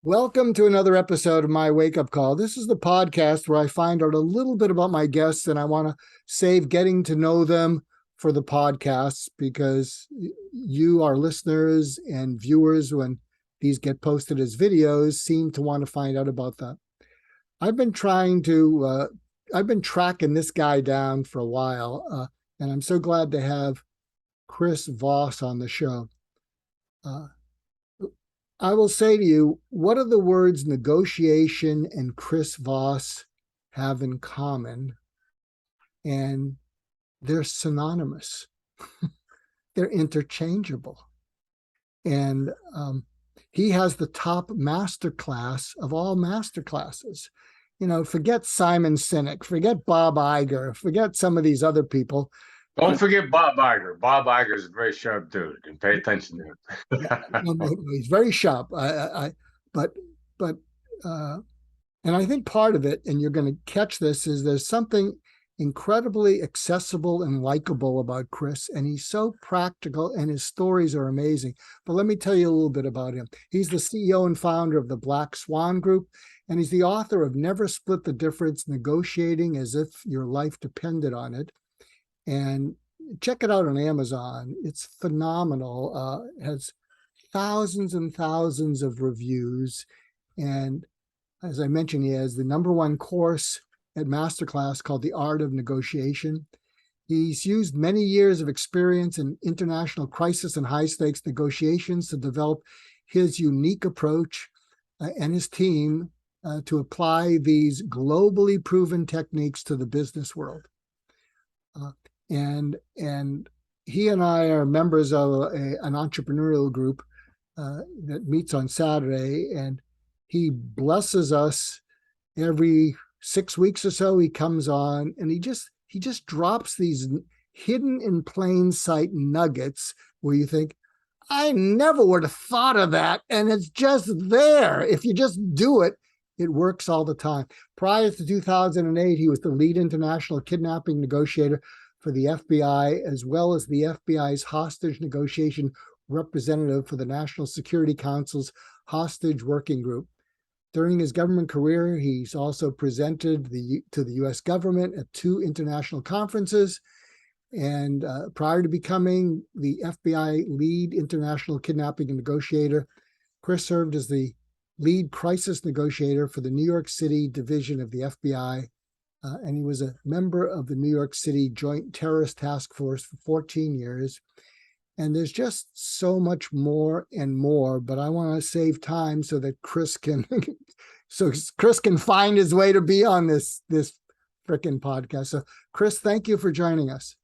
Welcome to another episode of my Wake Up Call. This is the podcast where I find out a little bit about my guests, and I want to save getting to know them for the podcasts because you, our listeners and viewers, when these get posted as videos, seem to want to find out about that. I've been tracking this guy down for a while, and I'm so glad to have Chris Voss on the show. I will say to you, what do the words negotiation and Chris Voss have in common? And they're synonymous. They're interchangeable. And he has the top masterclass of all masterclasses. You know, forget Simon Sinek, forget Bob Iger, forget some of these other people. Don't forget Bob Iger. Bob Iger is a very sharp dude, and pay attention to him. He's very sharp. But and I think part of it, and you're going to catch this, is there's something incredibly accessible and likable about Chris, and he's so practical, and his stories are amazing. But let me tell you a little bit about him. He's the CEO and founder of the Black Swan Group, and he's the author of Never Split the Difference, Negotiating as If Your Life Depended on It. And check it out on Amazon. It's phenomenal. It has thousands and thousands of reviews. And as I mentioned, he has the #1 course at Masterclass called The Art of Negotiation. He's used many years of experience in international crisis and high-stakes negotiations to develop his unique approach and his team to apply these globally proven techniques to the business world. And he and I are members of an entrepreneurial group that meets on Saturday, and he blesses us every 6 weeks or so. He comes on and he just drops these hidden in plain sight nuggets where you think, I never would have thought of that, and it's just there. If you just do it, it works all the time. Prior to 2008, he was the lead international kidnapping negotiator for the FBI, as well as the FBI's hostage negotiation representative for the National Security Council's hostage working group. During his government career, he's also presented to the U.S. government at 2 international conferences. And prior to becoming the FBI lead international kidnapping negotiator, Chris served as the lead crisis negotiator for the New York City division of the FBI. And he was a member of the New York City Joint Terrorist Task Force for 14 years. And there's just so much more and more, but I want to save time so that Chris can find his way to be on this frickin' podcast. So Chris, thank you for joining us.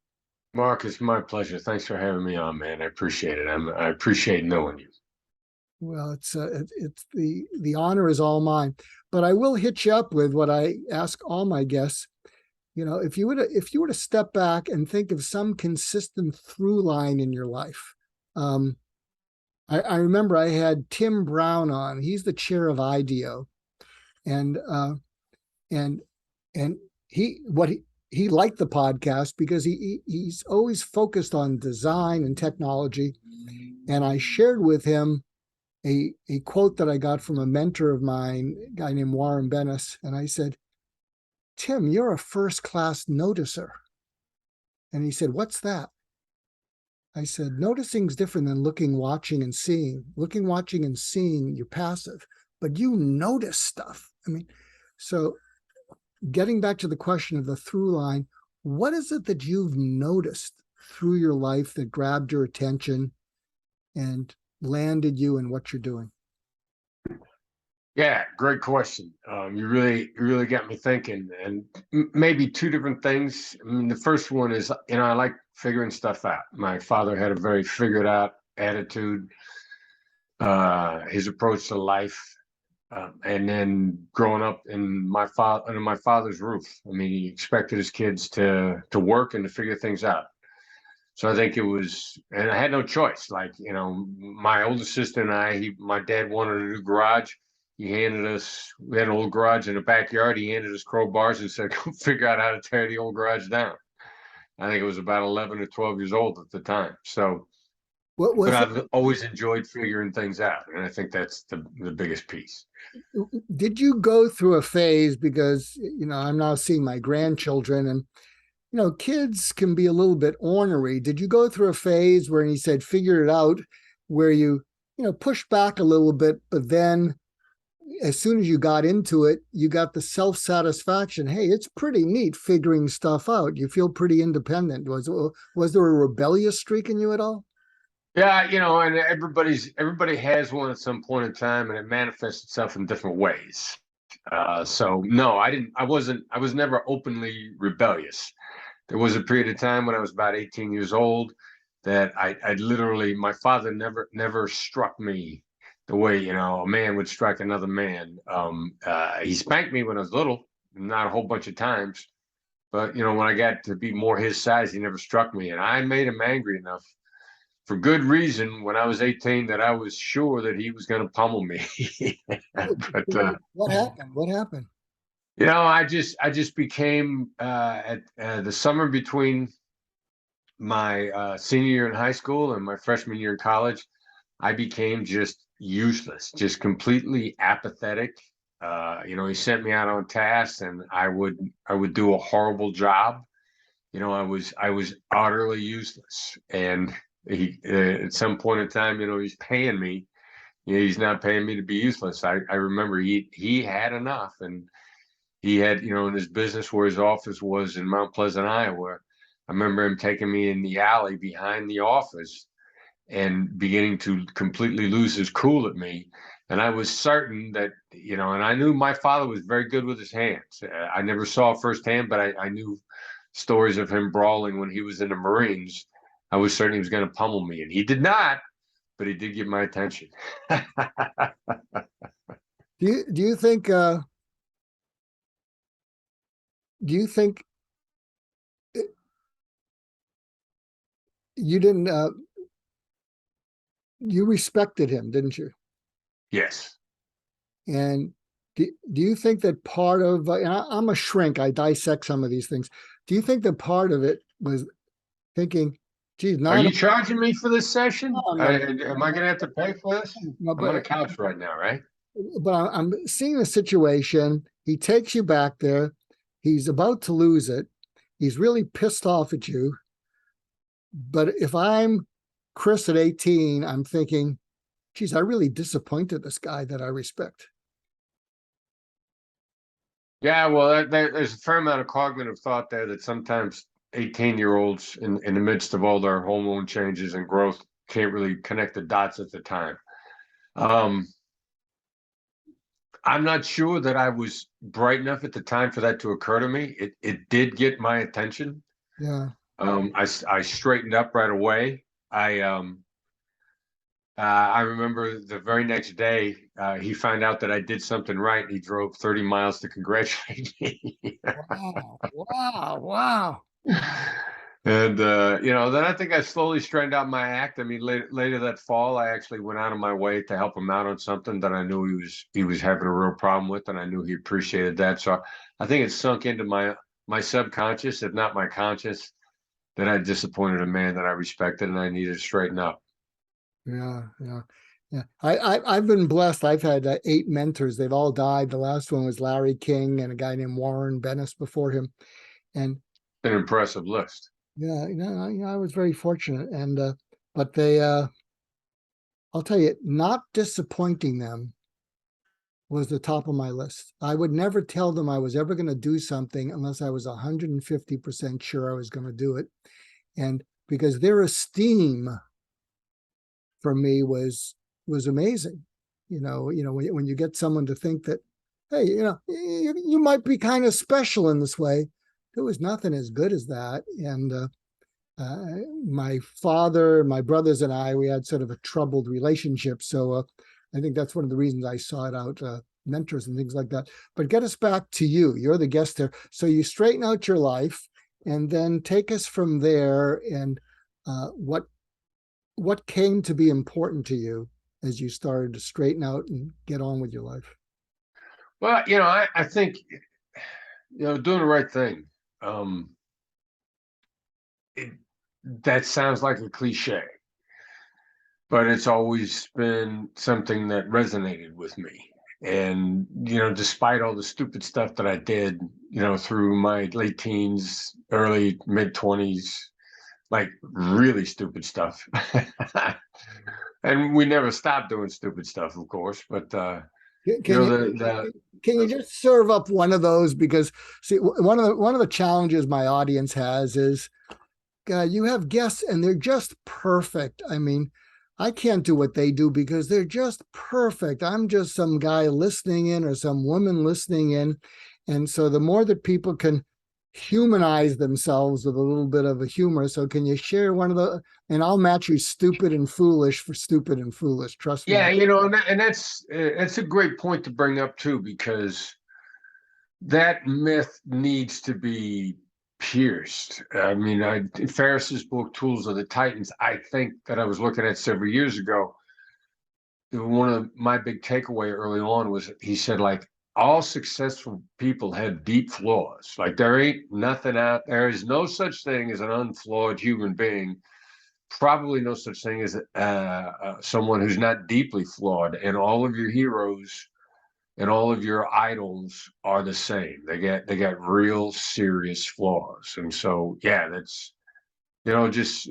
Mark, it's my pleasure. Thanks for having me on, man. I appreciate it. I appreciate knowing you. Well, it's the honor is all mine, but I will hit you up with what I ask all my guests. You know, if you were to step back and think of some consistent through line in your life, I remember I had Tim Brown on. He's the chair of IDEO, and he liked the podcast because he's always focused on design and technology, and I shared with him a quote that I got from a mentor of mine, a guy named Warren Bennis, and I said, Tim, you're a first-class noticer. And he said, what's that? I said, noticing is different than looking, watching, and seeing. Looking, watching, and seeing, you're passive, but you notice stuff. I mean, so getting back to the question of the through line, what is it that you've noticed through your life that grabbed your attention and landed you in what you're doing? Yeah, great question. You really got me thinking, and maybe 2 different things. I mean, the first one is, I like figuring stuff out. My father had a very figured out attitude, his approach to life, and then growing up in under my father's roof. I mean, he expected his kids to work and to figure things out. So I think it was, and I had no choice. Like, my older sister and my dad wanted a new garage. We had an old garage in the backyard. He handed us crowbars and said, go figure out how to tear the old garage down. I think it was about 11 or 12 years old at the time. So What but was it? I've always enjoyed figuring things out, and I think that's the biggest piece. Did you go through a phase, because I'm now seeing my grandchildren, and kids can be a little bit ornery. Did you go through a phase where he said figure it out, where you pushed back a little bit, but then as soon as you got into it, you got the self-satisfaction. Hey, it's pretty neat figuring stuff out. You feel pretty independent. Was there a rebellious streak in you at all? Yeah, and everybody has one at some point in time, and it manifests itself in different ways. So no, I didn't. I was never openly rebellious. There was a period of time when I was about 18 years old that I literally, my father never struck me the way, a man would strike another man. He spanked me when I was little, not a whole bunch of times, but when I got to be more his size, he never struck me, and I made him angry enough for good reason when I was 18 that I was sure that he was going to pummel me. But What happened? What happened? I just became at the summer between my senior year in high school and my freshman year in college, I became just useless, just completely apathetic. He sent me out on tasks, and I would do a horrible job. I was utterly useless, and he at some point in time, he's paying me. He's not paying me to be useless. I remember he had enough, and he had, in his business where his office was in Mount Pleasant, Iowa. I remember him taking me in the alley behind the office and beginning to completely lose his cool at me. And I was certain that, and I knew my father was very good with his hands. I never saw firsthand, but I knew stories of him brawling when he was in the Marines. I was certain he was going to pummel me, and he did not, but he did get my attention. Do you think do you think you didn't you respected him, didn't you? Yes. And do you think that part of, and I'm a shrink, I dissect some of these things. Do you think that part of it was thinking, geez, Are not you charging me for this session? I'm not, Am I going to have to pay for this? no, I'm on a couch right now, right? but I'm seeing the situation. He takes you back there. He's about to lose it. He's really pissed off at you. But if I'm Chris at 18, I'm thinking, geez, I really disappointed this guy that I respect. Yeah, well, there's a fair amount of cognitive thought there that sometimes 18-year-olds in the midst of all their hormone changes and growth can't really connect the dots at the time. Um, I'm not sure that I was bright enough at the time for that to occur to me. It did get my attention. Yeah. I straightened up right away. I remember the very next day, he found out that I did something right, and he drove 30 miles to congratulate me. Wow. Wow. Wow. And then I think I slowly straightened out my act. I mean, later that fall, I actually went out of my way to help him out on something that I knew he was having a real problem with, and I knew he appreciated that. So I think it sunk into my subconscious, if not my conscious, that I disappointed a man that I respected, and I needed to straighten up. Yeah. Yeah. Yeah. I've been blessed. I've had 8 mentors. They've all died. The last one was Larry King and a guy named Warren Bennis before him. And An impressive list. yeah, I was very fortunate. And but they I'll tell you, not disappointing them was the top of my list. I would never tell them I was ever going to do something unless I was 150% sure I was going to do it. And because their esteem for me was amazing. When you get someone to think that, hey, you might be kind of special in this way, there was nothing as good as that. And my father, my brothers, and I, we had sort of a troubled relationship. So I think that's one of the reasons I sought out mentors and things like that. But get us back to you. You're the guest there. So you straighten out your life, and then take us from there. And what came to be important to you as you started to straighten out and get on with your life? Well, I think, doing the right thing. Um, it, that sounds like a cliche, but it's always been something that resonated with me. And, despite all the stupid stuff that I did, through my late teens, early mid 20s, like really stupid stuff. And we never stopped doing stupid stuff, of course, but Can you the can you just serve up one of those? Because see, one of the challenges my audience has is you have guests and they're just perfect. I mean, I can't do what they do because they're just perfect. I'm just some guy listening in or some woman listening in. And so the more that people can humanize themselves with a little bit of a humor. So can you share one of the, and I'll match you stupid and foolish for stupid and foolish. Trust me. yeah, and that's a great point to bring up too, because that myth needs to be pierced. I mean, Ferris's book Tools of the Titans, I think that I was looking at several years ago. One of my big takeaway early on was he said, like, all successful people have deep flaws. Like, there ain't nothing out there. Is no such thing as an unflawed human being. Probably no such thing as someone who's not deeply flawed. And all of your heroes and all of your idols are the same. They got real serious flaws. And so, yeah, that's just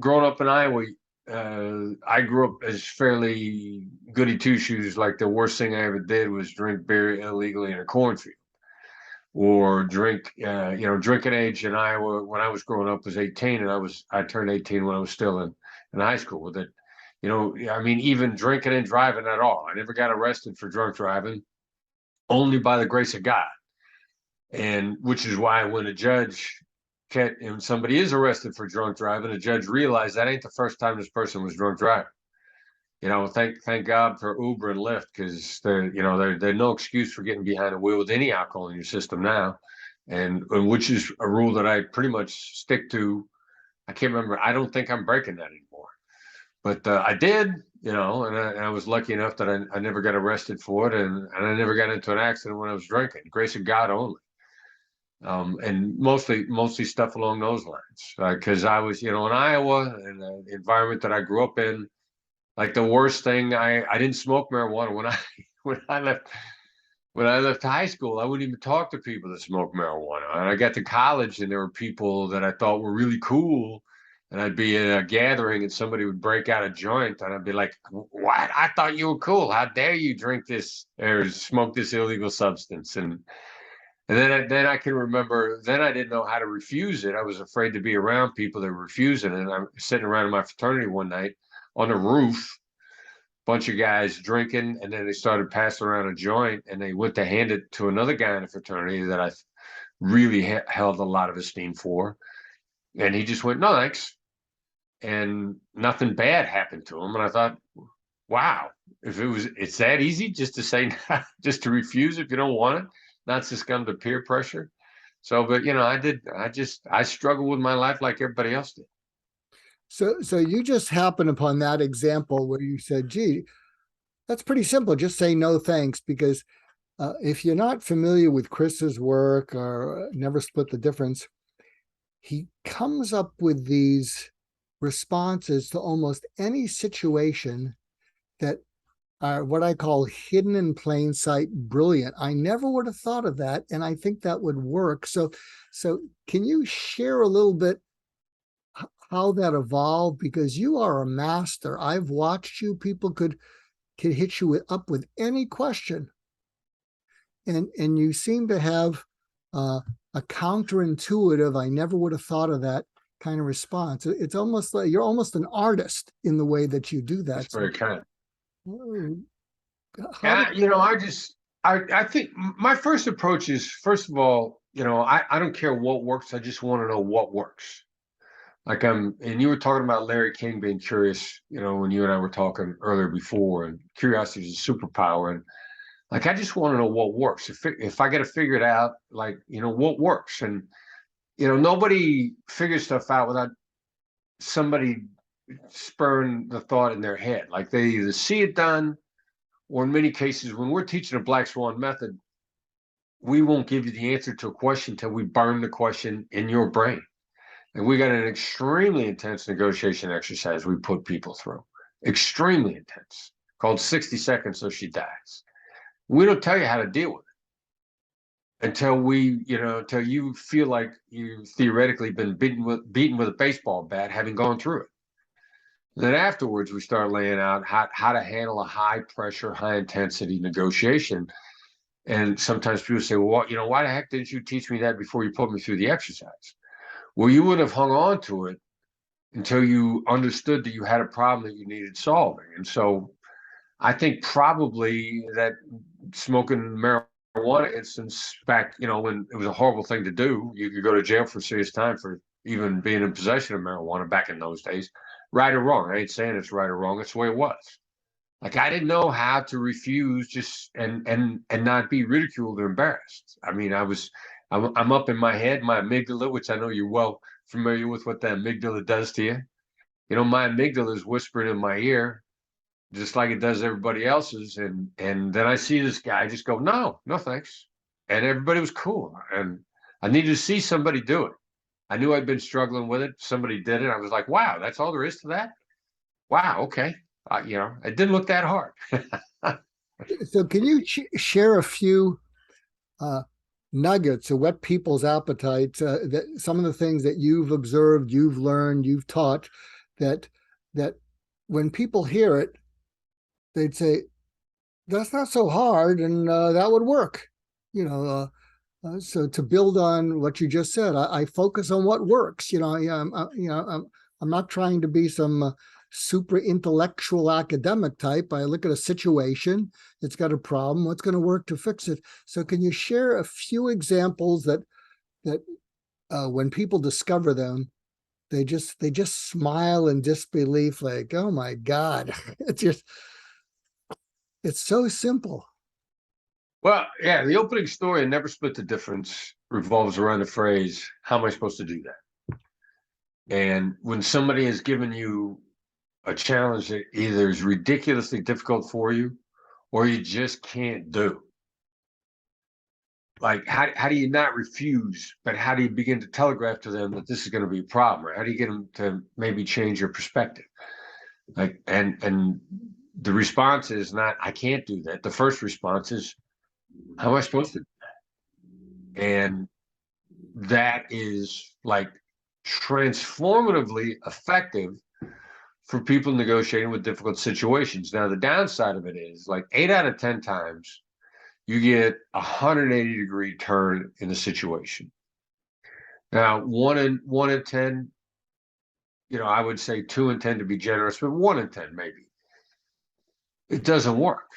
growing up in Iowa. I grew up as fairly goody two shoes. Like, the worst thing I ever did was drink beer illegally in a cornfield, or drinking age in Iowa when I was growing up was 18, and I turned 18 when I was still in high school. With it, I mean, even drinking and driving at all. I never got arrested for drunk driving, only by the grace of God. And which is why when a judge and somebody is arrested for drunk driving, a judge realized that ain't the first time this person was drunk driving. Thank God for Uber and Lyft, because they're no excuse for getting behind the wheel with any alcohol in your system now, and which is a rule that I pretty much stick to. I can't remember. I don't think I'm breaking that anymore, but I did. And I was lucky enough that I never got arrested for it, and I never got into an accident when I was drinking. Grace of God only. And mostly stuff along those lines, because I was, in Iowa, and the environment that I grew up in. Like, the worst thing, I didn't smoke marijuana when I when I left high school. I wouldn't even talk to people that smoked marijuana. And I got to college, and there were people that I thought were really cool, and I'd be in a gathering and somebody would break out a joint, and I'd be like, "What? I thought you were cool. How dare you drink this or smoke this illegal substance?" And then I can remember, then I didn't know how to refuse it. I was afraid to be around people that were refusing it. And I'm sitting around in my fraternity one night on the roof, bunch of guys drinking, and then they started passing around a joint, and they went to hand it to another guy in the fraternity that I really held a lot of esteem for. And he just went, "No, thanks." And nothing bad happened to him. And I thought, wow, it's that easy just to say, just to refuse if you don't want it, not succumb to peer pressure. So, but I struggled with my life like everybody else did. So you just happen upon that example where you said, gee, that's pretty simple. Just say no thanks. Because if you're not familiar with Chris's work or Never Split the Difference, he comes up with these responses to almost any situation that are what I call hidden in plain sight brilliant. I never would have thought of that, and I think that would work. So can you share a little bit how that evolved? Because you are a master. I've watched you. People could hit you up with any question, and you seem to have a counterintuitive, I never would have thought of that kind of response. It's almost like you're almost an artist in the way that you do that. That's very kind. How Yeah, did, I think my first approach is, first of all, I don't care what works. I just want to know what works. Like, and you were talking about Larry King being curious, when you and I were talking earlier before, and curiosity is a superpower. And like, I just want to know what works. If I got to figure it out, like, what works. And, nobody figures stuff out without somebody spurring the thought in their head. Like, they either see it done, or in many cases, when we're teaching a Black Swan method, we won't give you the answer to a question until we burn the question in your brain. And we got an extremely intense negotiation exercise we put people through. extremely intense, called 60 Seconds So She Dies. We don't tell you how to deal with it until you feel like you've theoretically been beaten with a baseball bat, having gone through it. Then afterwards, we start laying out how to handle a high pressure, high intensity negotiation. And sometimes people say, well, why the heck didn't you teach me that before you put me through the exercise? Well, you wouldn't have hung on to it until you understood that you had a problem that you needed solving. And so I think probably that smoking marijuana instance back, when it was a horrible thing to do, you could go to jail for serious time for even being in possession of marijuana back in those days. Right or wrong. I ain't saying it's right or wrong. It's the way it was. Like I didn't know how to refuse just and not be ridiculed or embarrassed. I mean, I'm up in my head, my amygdala, which I know you're well familiar with what that amygdala does to you. My amygdala is whispering in my ear, just like it does everybody else's. And then I see this guy just go, no, no thanks. And everybody was cool. And I needed to see somebody do it. I knew I'd been struggling with it. Somebody did it. I was like, wow, that's all there is to that. Wow, okay. It didn't look that hard. So can you share a few nuggets of whet people's appetites, that some of the things that you've observed, you've learned, you've taught, that when people hear it, they'd say, that's not so hard, and that would work. So to build on what you just said, I focus on what works. I'm not trying to be some super intellectual academic type. I look at a situation, it's got a problem, what's going to work to fix it. So can you share a few examples that when people discover them, they just smile in disbelief, like, oh my God, it's so simple. Well, yeah, the opening story, Never Split the Difference, revolves around the phrase, how am I supposed to do that? And when somebody has given you a challenge that either is ridiculously difficult for you or you just can't do, like how do you not refuse, but how do you begin to telegraph to them that this is going to be a problem? Or how do you get them to maybe change your perspective? Like, and the response is not, I can't do that. The first response is, how am I supposed to? And that is like transformatively effective for people negotiating with difficult situations. Now, the downside of it is like 8 out of 10 times you get a 180-degree turn in the situation. Now, one in 10, I would say 2 in 10 to be generous, but 1 in 10 maybe. It doesn't work,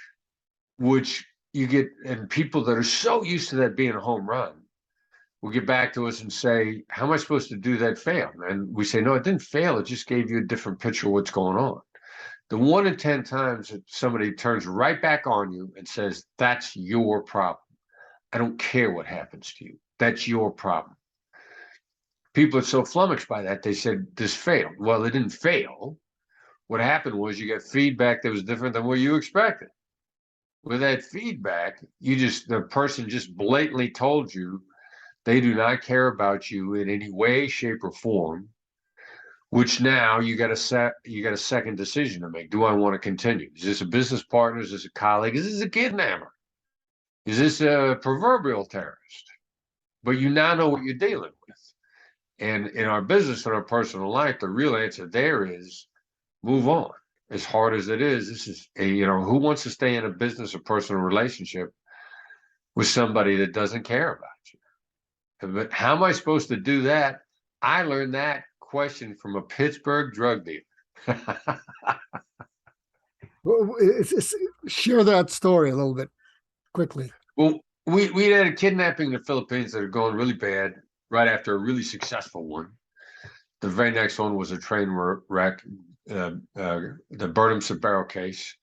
which you get, and people that are so used to that being a home run will get back to us and say, how am I supposed to do that fail? And we say, no, it didn't fail. It just gave you a different picture of what's going on. The 1 in 10 times that somebody turns right back on you and says, that's your problem. I don't care what happens to you. That's your problem. People are so flummoxed by that. They said, this failed. Well, it didn't fail. What happened was you got feedback that was different than what you expected. With that feedback, the person just blatantly told you they do not care about you in any way, shape, or form, which now you got a second decision to make. Do I want to continue? Is this a business partner? Is this a colleague? Is this a kidnapper? Is this a proverbial terrorist? But you now know what you're dealing with. And in our business and our personal life, the real answer there is move on. As hard as it is, this is who wants to stay in a business or personal relationship with somebody that doesn't care about you? But how am I supposed to do that? I learned that question from a Pittsburgh drug dealer. Share that story a little bit quickly. Well, we had a kidnapping in the Philippines that had gone really bad right after a really successful one. The very next one was a train wreck, the Burnham-Sabero case.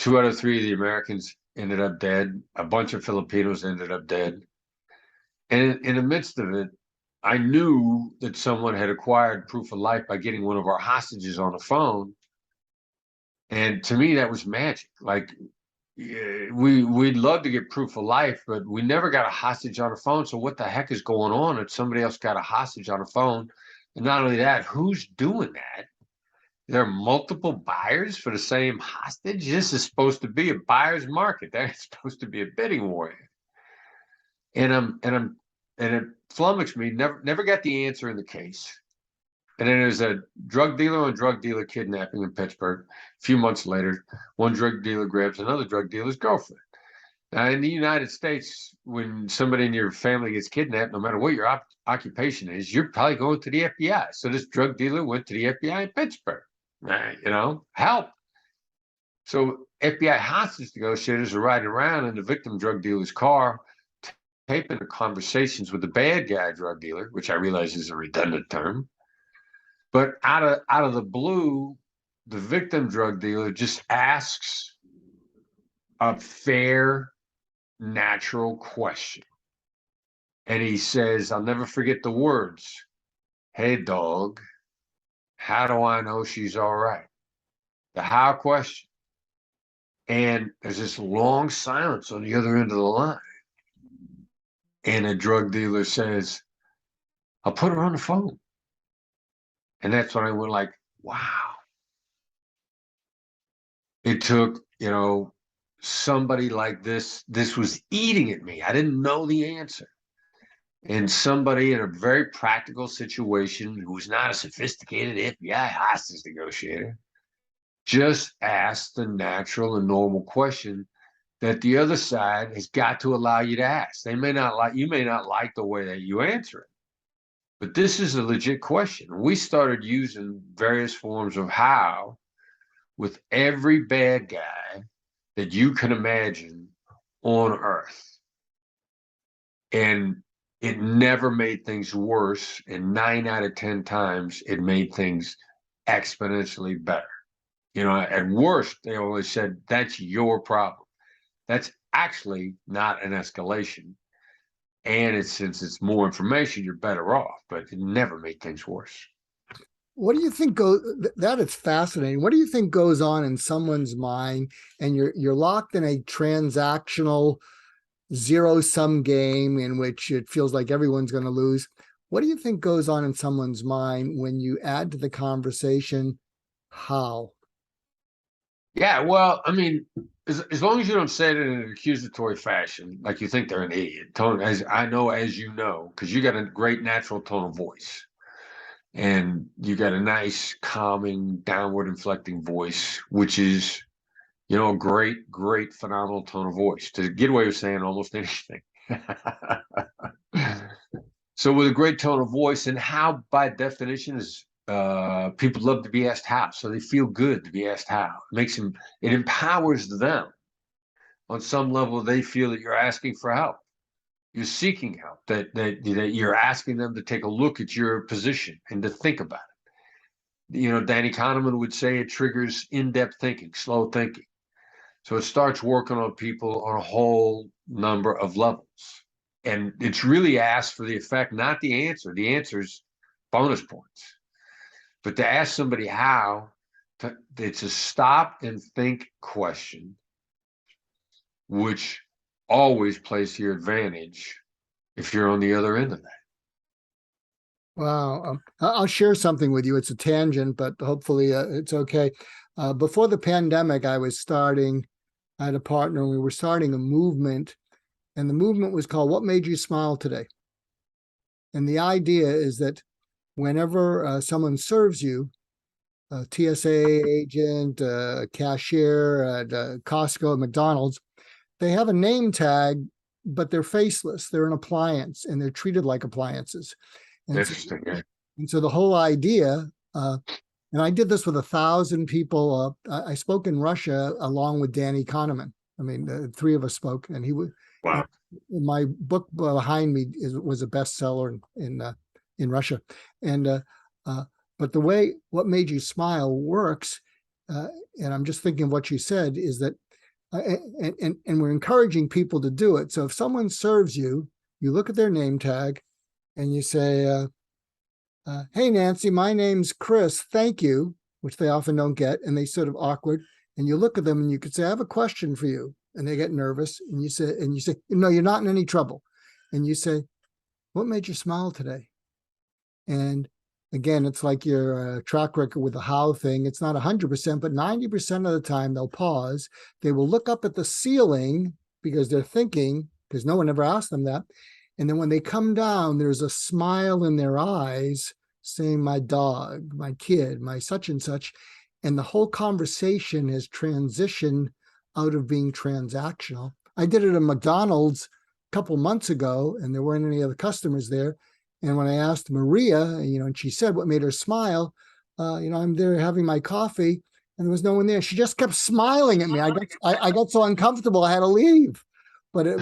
2 out of 3 of the Americans ended up dead. A bunch of Filipinos ended up dead. And in the midst of it, I knew that someone had acquired proof of life by getting one of our hostages on the phone. And to me, that was magic. Like, we'd love to get proof of life, but we never got a hostage on the phone. So what the heck is going on if somebody else got a hostage on the phone? And not only that, who's doing that? there are multiple buyers for the same hostage. This is supposed to be a buyer's market. That's supposed to be a bidding war. And it flummoxed me. Never got the answer in the case. And then there's a drug dealer and drug dealer kidnapping in Pittsburgh. A few months later, one drug dealer grabs another drug dealer's girlfriend. Now, in the United States, when somebody in your family gets kidnapped, no matter what your occupation is, you're probably going to the FBI. So this drug dealer went to the FBI in Pittsburgh. Help. So FBI hostage negotiators are riding around in the victim drug dealer's car, taping the conversations with the bad guy drug dealer, which I realize is a redundant term. But out of the blue, the victim drug dealer just asks a fair, natural question. And he says, I'll never forget the words, "Hey, dog, how do I know she's all right?" The how question. And there's this long silence on the other end of the line. And a drug dealer says, "I'll put her on the phone." And that's when I went like, wow. It took, somebody like this was eating at me. I didn't know the answer. And somebody in a very practical situation who's not a sophisticated FBI hostage negotiator just asked the natural and normal question that the other side has got to allow you to ask. You may not like the way that you answer it, but this is a legit question. We started using various forms of how with every bad guy that you can imagine on Earth. And it never made things worse. And 9 out of 10 times, it made things exponentially better. At worst, they always said, that's your problem. That's actually not an escalation. And since it's more information, you're better off, but it never made things worse. What do you think that is fascinating. What do you think goes on in someone's mind? And you're locked in a transactional zero-sum game in which it feels like everyone's going to lose. What do you think goes on in someone's mind when you add to the conversation how? Yeah, well, I mean, as long as you don't say it in an accusatory fashion, like you think they're an idiot. As I know, as you know, because you got a great natural tone of voice. And you got a nice, calming, downward inflecting voice, which is, a great, great, phenomenal tone of voice to get away with saying almost anything. So with a great tone of voice, and how by definition is people love to be asked how, so they feel good to be asked how. It empowers them. On some level, they feel that you're asking for help. You're seeking help, that you're asking them to take a look at your position and to think about it. Danny Kahneman would say it triggers in-depth thinking, slow thinking. So it starts working on people on a whole number of levels. And it's really asked for the effect, not the answer. The answer's bonus points. But to ask somebody how, it's a stop and think question, which always plays to your advantage if you're on the other end of that. Wow. I'll share something with you. It's a tangent, but hopefully it's okay. Before the pandemic, I had a partner, and we were starting a movement, and the movement was called "What Made You Smile Today?" And the idea is that whenever someone serves you, a TSA agent, a cashier at Costco, McDonald's, they have a name tag, but they're faceless. They're an appliance, and they're treated like appliances. Interesting. And so the whole idea, and I did this with 1,000 people. I spoke in Russia along with Danny Kahneman. I mean, the three of us spoke, and he would. Wow. My book behind me was a bestseller in Russia, and but the way "What Made You Smile" works, and I'm just thinking of what you said, is that, and we're encouraging people to do it. So if someone serves you, you look at their name tag, and you say, "Hey, Nancy, my name's Chris. Thank you," which they often don't get, and they sort of awkward. And you look at them, and you could say, "I have a question for you," and they get nervous. And you say, "No, you're not in any trouble." And you say, "What made you smile today?" And again, it's like your track record with the how thing. It's not 100%, but 90% of the time they'll pause. They will look up at the ceiling because they're thinking, because no one ever asked them that. And then when they come down, there's a smile in their eyes saying, my dog, my kid, my such and such. And the whole conversation has transitioned out of being transactional. I did it at McDonald's a couple months ago, and there weren't any other customers there. And when I asked Maria, and she said what made her smile, I'm there having my coffee, and there was no one there. She just kept smiling at me. I got so uncomfortable, I had to leave. But it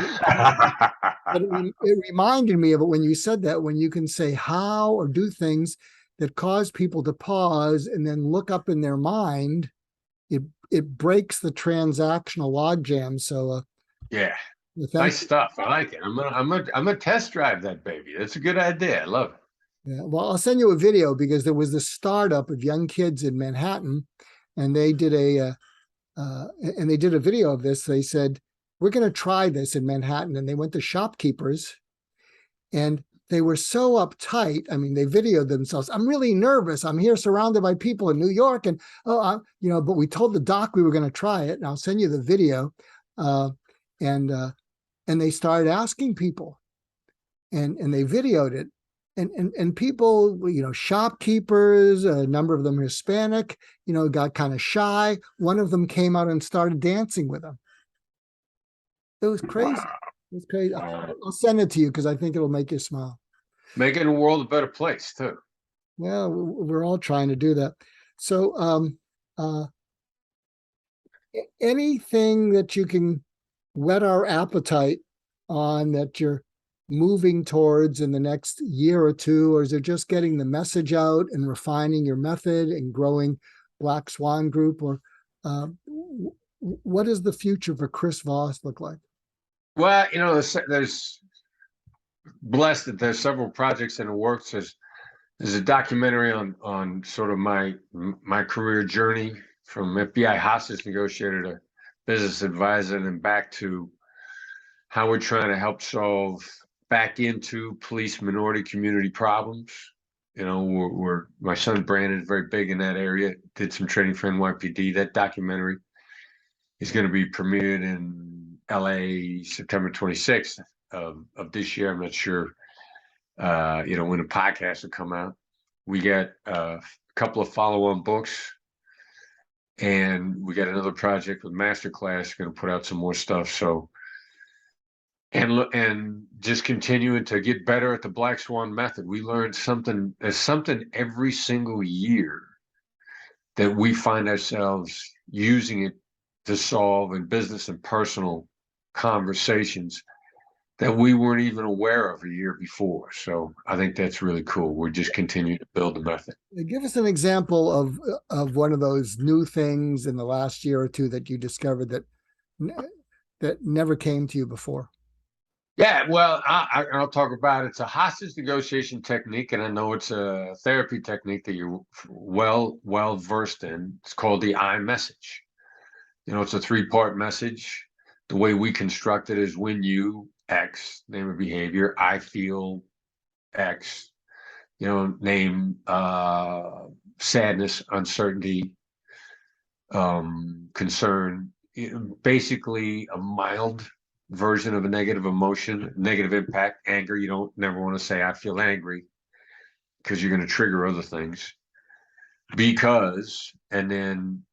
reminded me of it when you said that, when you can say how or do things that cause people to pause and then look up in their mind, it breaks the transactional logjam. So Yeah. thank Nice you. stuff. I like it. I'm gonna test drive that baby. That's a good idea. I love it. Yeah, well, I'll send you a video because there was this startup of young kids in Manhattan, and they did a video of this. They said, we're going to try this in Manhattan, and they went to shopkeepers, and they were so uptight. I mean, they videoed themselves. I'm really nervous. I'm here surrounded by people in New York, and but we told the doc we were going to try it, and I'll send you the video. Uh, and uh, and they started asking people, and they videoed it, and people, shopkeepers, a number of them Hispanic, got kind of shy. One of them came out and started dancing with them. It was crazy. Wow. It was crazy. Uh, I'll send it to you because I think it'll make you smile. Making the world a better place too. Well, we're all trying to do that. So, uh, anything that you can whet our appetite on that you're moving towards in the next year or two, or is it just getting the message out and refining your method and growing Black Swan Group, or what does the future for Chris Voss look like? Well, there's blessed that there's several projects in the works. There's a documentary on sort of my career journey from FBI hostage negotiator to business advisor and then back to how we're trying to help solve back into police minority community problems. We're my son Brandon is very big in that area. Did some training for NYPD. That documentary is going to be premiered in LA September 26th of this year. I'm not sure, when the podcast will come out. We got a couple of follow-on books, and we got another project with Masterclass. Going to put out some more stuff. So, and just continuing to get better at the Black Swan method. We learned something. There's something every single year that we find ourselves using it to solve in business and personal conversations that we weren't even aware of a year before. So I think that's really cool. We're just continuing to build the method. Give us an example of one of those new things in the last year or two that you discovered that never came to you before. Yeah, well, I'll talk about it. It's a hostage negotiation technique, and I know it's a therapy technique that you're well versed in. It's called the I message. It's a three-part message. The way we construct it is when you X, name of behavior, I feel X, name sadness, uncertainty, concern, basically a mild version of a negative emotion, negative impact, anger. You don't never want to say I feel angry because you're going to trigger other things. Because, and then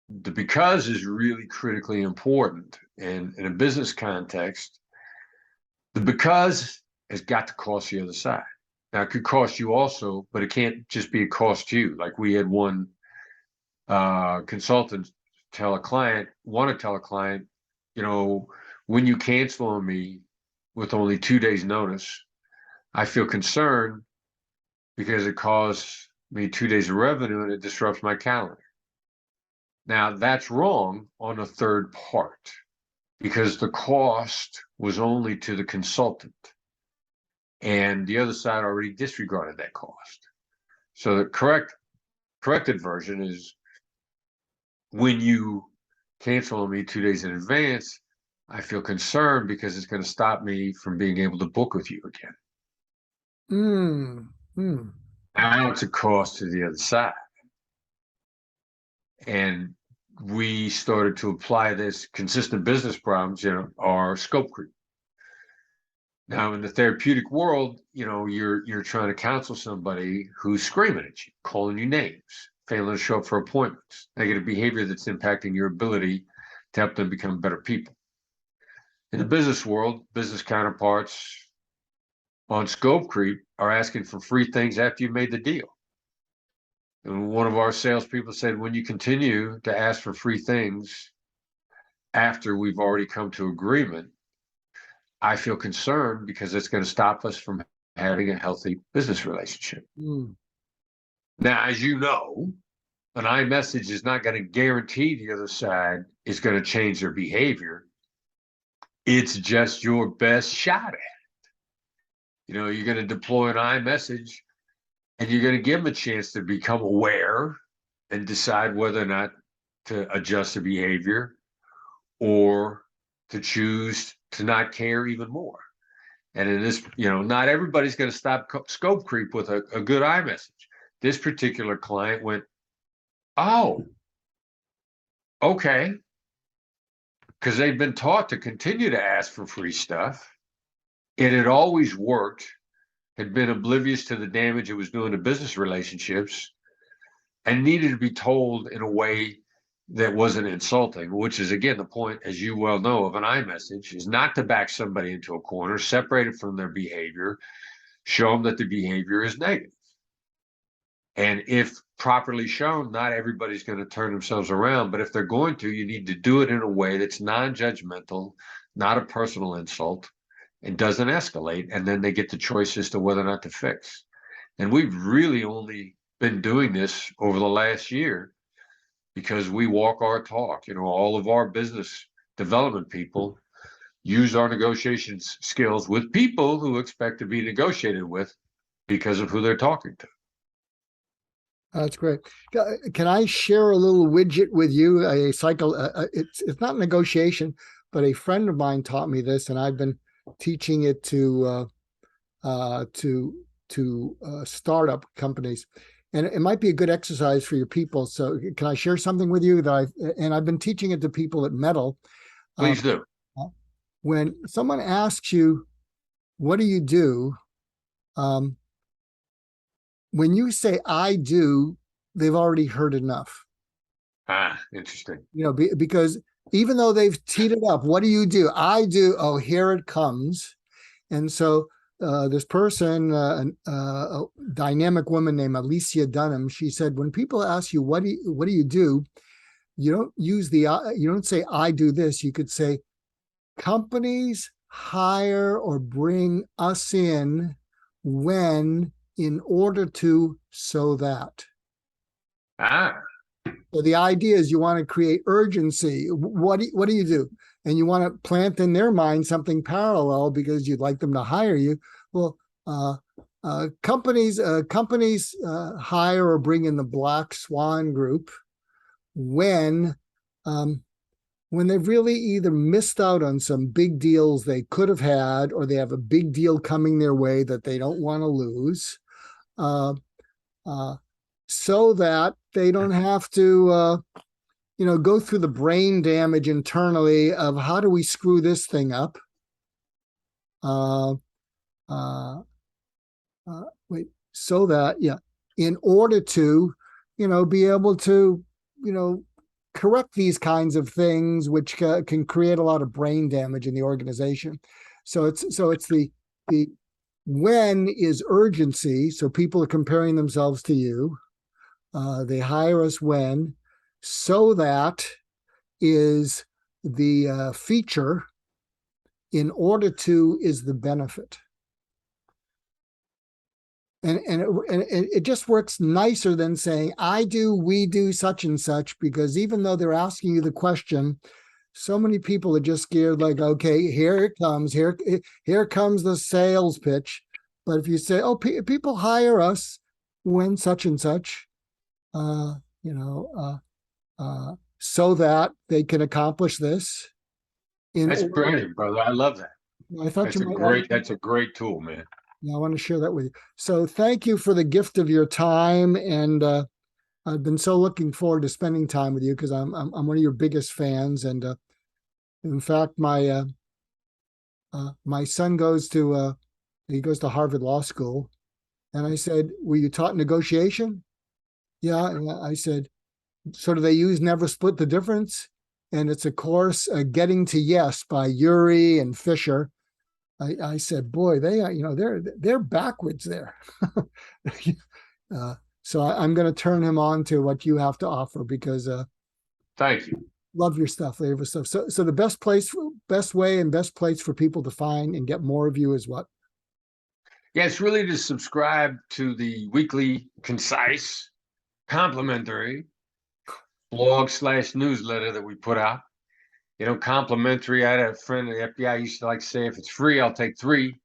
the because is really critically important. And in a business context, the because has got to cost the other side. Now it could cost you also, but it can't just be a cost to you. Like we had one consultant want to tell a client, when you cancel on me with only 2 days notice, I feel concerned because it costs me 2 days of revenue and it disrupts my calendar. Now that's wrong on the third part because the cost was only to the consultant and the other side already disregarded that cost. So the corrected version is when you cancel on me 2 days in advance, I feel concerned because it's going to stop me from being able to book with you again. Mm, mm. Now it's a cost to the other side. And we started to apply this consistent business problems, our scope creep. Now, in the therapeutic world, you're trying to counsel somebody who's screaming at you, calling you names, failing to show up for appointments, negative behavior that's impacting your ability to help them become better people. In the business world, business counterparts on scope creep are asking for free things after you've made the deal. And one of our salespeople said, when you continue to ask for free things after we've already come to agreement, I feel concerned because it's going to stop us from having a healthy business relationship. Mm. Now, as you know, an iMessage is not going to guarantee the other side is going to change their behavior. It's just your best shot at it. You're going to deploy an iMessage and you're going to give them a chance to become aware and decide whether or not to adjust the behavior or to choose to not care even more. And in this, not everybody's going to stop scope creep with a good iMessage. This particular client went, oh, okay. Because they've been taught to continue to ask for free stuff. It had always worked, had been oblivious to the damage it was doing to business relationships, and needed to be told in a way that wasn't insulting, which is, again, the point, as you well know, of an iMessage, is not to back somebody into a corner, separate it from their behavior, show them that the behavior is negative. And if properly shown, not everybody's going to turn themselves around, but if they're going to, you need to do it in a way that's non-judgmental, not a personal insult, and doesn't escalate, and then they get the choice as to whether or not to fix. And we've really only been doing this over the last year because we walk our talk. All of our business development people use our negotiation skills with people who expect to be negotiated with because of who they're talking to. That's great. Can I share a little widget with you? A cycle. It's not negotiation, but a friend of mine taught me this, and I've been teaching it to startup companies. And it might be a good exercise for your people. So can I share something with you that I've been teaching it to people at Metal. Please do. When someone asks you, what do you do? When you say I do, they've already heard enough. Interesting. Because even though they've teed it up, what do you do? I do. Oh, here it comes. And so this person, a dynamic woman named Alicia Dunham, she said, when people ask you, what do you do? You don't you don't say, I do this. You could say, companies hire or bring us in when, in order to, so that. So the idea is you want to create urgency. What do you do? And you want to plant in their mind something parallel because you'd like them to hire you. Well, companies hire or bring in the Black Swan Group when they've really either missed out on some big deals they could have had, or they have a big deal coming their way that they don't want to lose, so that they don't have to go through the brain damage internally of how do we screw this thing up. So that, in order to, be able to, correct these kinds of things, which can create a lot of brain damage in the organization. So it's the when is urgency. So people are comparing themselves to you. They hire us when, so that is the feature, in order to is the benefit. And it just works nicer than saying, I do, we do, such and such, because even though they're asking you the question, so many people are just scared, like, okay, here it comes, here comes the sales pitch. But if you say, oh, people hire us when such and such, so that they can accomplish this. That's brilliant, brother. I love that. I thought that's a great tool, man. Yeah, I want to share that with you. So thank you for the gift of your time, and I've been so looking forward to spending time with you because I'm one of your biggest fans, and in fact, my son goes to he goes to Harvard Law School, and I said, "Were you taught negotiation?" Yeah, and I said, "So do they use Never Split the Difference?" And it's a course, Getting to Yes by Uri and Fisher. I said, "Boy, they are, they're backwards there." uh, so I'm going to turn him on to what you have to offer because Thank you. love your stuff, flavor stuff. So the best way, and best place for people to find and get more of you is what? Yeah, it's really to subscribe to the weekly, concise, complimentary blog/newsletter that we put out. Complimentary. I had a friend at the FBI used to like to say, if it's free, I'll take three.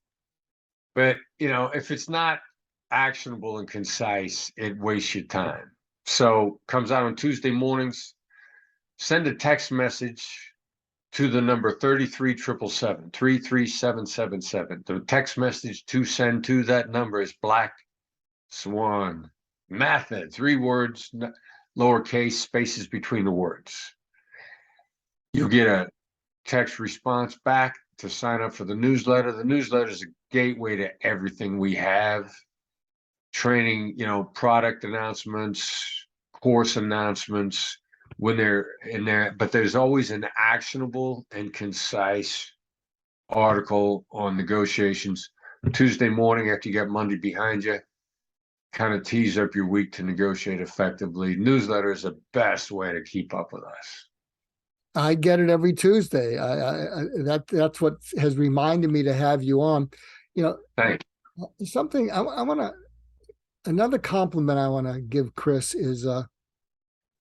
But if it's not actionable and concise, it wastes your time. So comes out on Tuesday mornings. Send a text message to the number 33777, 33777. The text message to send to that number is Black Swan Method. 3 words, lowercase, spaces between the words. You'll get a text response back to sign up for the newsletter. The newsletter is a gateway to everything we have. Training, product announcements, course announcements, when they're in there, but there's always an actionable and concise article on negotiations. Tuesday morning after you get Monday behind you, kind of tease up your week to negotiate effectively. Newsletter is the best way to keep up with us. I get it every Tuesday. That's what has reminded me to have you on. Thank Something I want to another compliment I want to give Chris is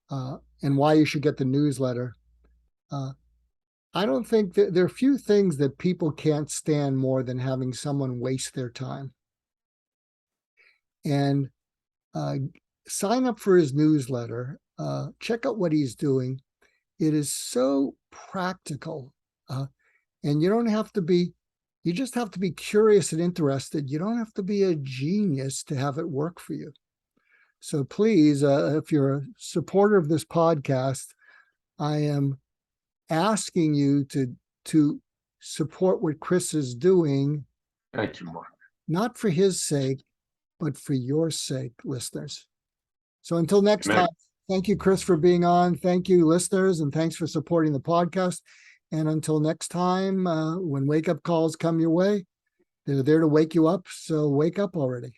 and why you should get the newsletter. I don't think that there are few things that people can't stand more than having someone waste their time. And sign up for his newsletter. Check out what he's doing. It is so practical. And you don't have to be, you just have to be curious and interested. You don't have to be a genius to have it work for you. So please, if you're a supporter of this podcast, I am asking you to support what Chris is doing. you, Mark. Not for his sake, but for your sake, listeners. So until next time, thank you, Chris, for being on. Thank you, listeners, and thanks for supporting the podcast. And until next time, when wake-up calls come your way, they're there to wake you up. So wake up already.